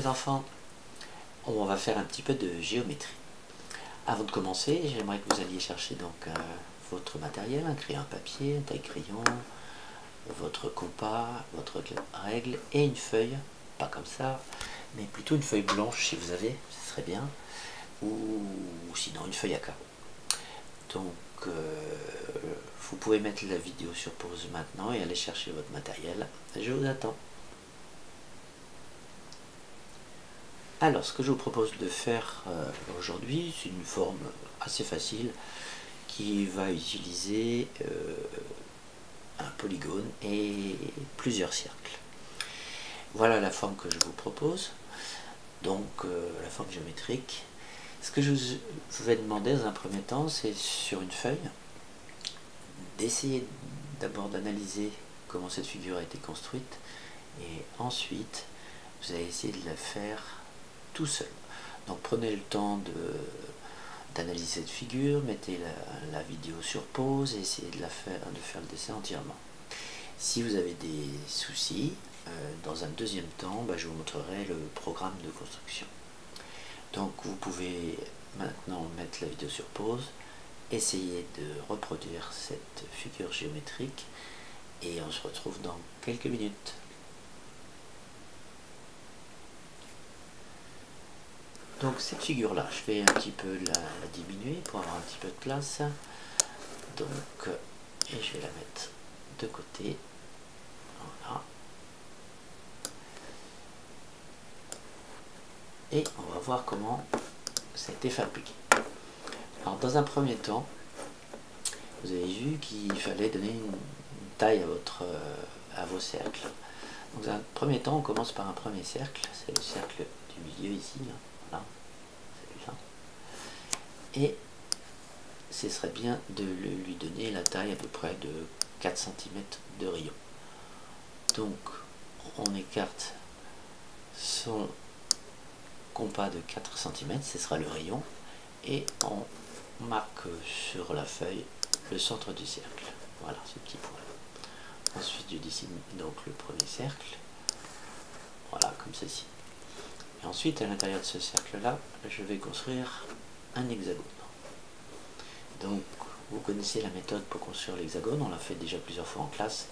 enfants, on va faire un petit peu de géométrie. Avant de commencer, j'aimerais que vous alliez chercher donc votre matériel, un crayon à papier, un taille-crayon, votre compas, votre règle et une feuille, pas comme ça, mais plutôt une feuille blanche si vous avez, ce serait bien, ou sinon une feuille à carreaux. Donc vous pouvez mettre la vidéo sur pause maintenant et aller chercher votre matériel. Je vous attends. Alors, ce que je vous propose de faire aujourd'hui, c'est une forme assez facile qui va utiliser un polygone et plusieurs cercles. Voilà la forme que je vous propose, donc la forme géométrique. Ce que je vous vais demander dans un premier temps, c'est sur une feuille, d'essayer d'abord d'analyser comment cette figure a été construite, et ensuite, vous allez essayer de la faire tout seul. Donc prenez le temps d'analyser cette figure, mettez la vidéo sur pause et essayez de faire le dessin entièrement. Si vous avez des soucis, dans un deuxième temps, je vous montrerai le programme de construction. Donc vous pouvez maintenant mettre la vidéo sur pause, essayer de reproduire cette figure géométrique et on se retrouve dans quelques minutes. Donc cette figure là, je vais un petit peu la diminuer pour avoir un petit peu de place. Donc, et je vais la mettre de côté. Voilà. Et on va voir comment ça a été fabriqué. Alors dans un premier temps, vous avez vu qu'il fallait donner une taille à vos cercles. Donc dans un premier temps, on commence par un premier cercle, c'est le cercle du milieu ici. Voilà, celui-là. Et ce serait bien de lui donner la taille à peu près de 4 cm de rayon. Donc on écarte son compas de 4 cm, ce sera le rayon, et on marque sur la feuille le centre du cercle. Voilà, ce petit point. Ensuite je dessine donc le premier cercle, voilà, comme ceci. Et ensuite, à l'intérieur de ce cercle-là, je vais construire un hexagone. Donc, vous connaissez la méthode pour construire l'hexagone, on l'a fait déjà plusieurs fois en classe.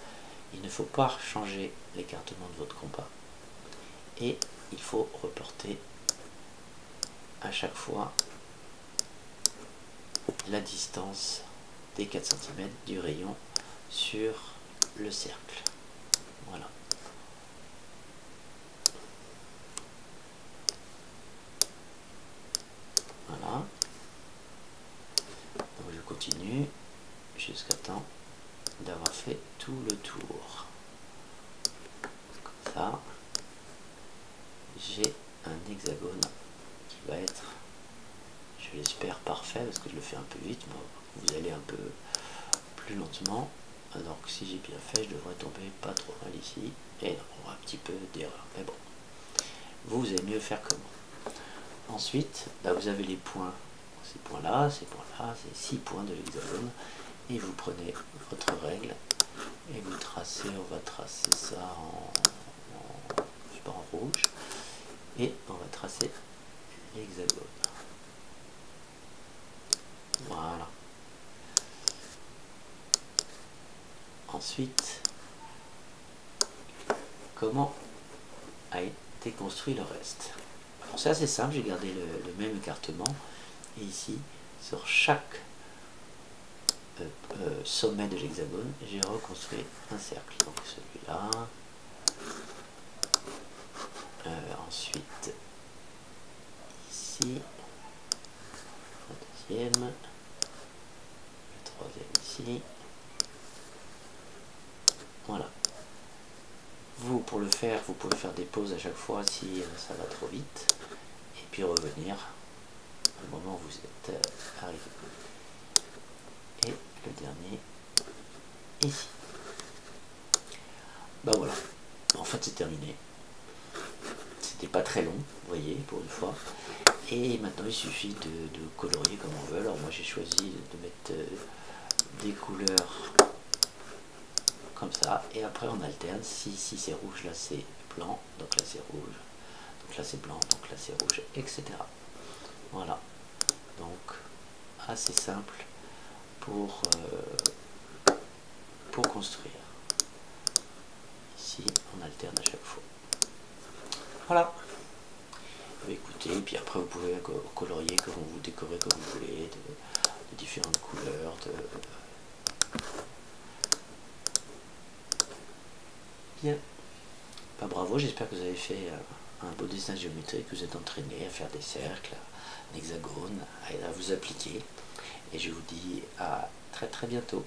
Il ne faut pas changer l'écartement de votre compas. Et il faut reporter à chaque fois la distance des 4 cm du rayon sur le cercle. Voilà. Voilà. Donc je continue jusqu'à temps d'avoir fait tout le tour. Comme ça, j'ai un hexagone qui va être, je l'espère, parfait, parce que je le fais un peu vite, vous allez un peu plus lentement. Alors que si j'ai bien fait, je devrais tomber pas trop mal ici, et on aura un petit peu d'erreur, mais bon, vous allez mieux faire que moi. Ensuite, là vous avez les points, ces points-là, c'est 6 points de l'hexagone, et vous prenez votre règle, et vous tracez, on va tracer ça en rouge, et on va tracer l'hexagone. Voilà. Ensuite, comment a été construit le reste? Alors c'est assez simple, j'ai gardé le même écartement, et ici, sur chaque sommet de l'hexagone, j'ai reconstruit un cercle. Donc celui-là, ensuite ici, le deuxième, le troisième ici. Voilà. Vous, pour le faire, vous pouvez faire des pauses à chaque fois si ça va trop vite, et puis revenir au moment où vous êtes arrivé. Et le dernier ici. Voilà. En fait, c'est terminé. C'était pas très long, vous voyez, pour une fois. Et maintenant, il suffit de colorier comme on veut. Alors moi, j'ai choisi de mettre des couleurs comme ça, et après on alterne. Si c'est rouge, là c'est blanc, donc là c'est rouge, donc là c'est blanc, donc là c'est rouge, etc. Voilà, donc assez simple pour construire. Ici on alterne à chaque fois. Voilà. Écoutez, et puis après vous pouvez colorier comme vous décorer comme vous voulez, de différentes couleurs. Bien. Bah, bravo, j'espère que vous avez fait un beau dessin géométrique, que vous êtes entraîné à faire des cercles, un hexagone, à vous appliquer. Et je vous dis à très très bientôt.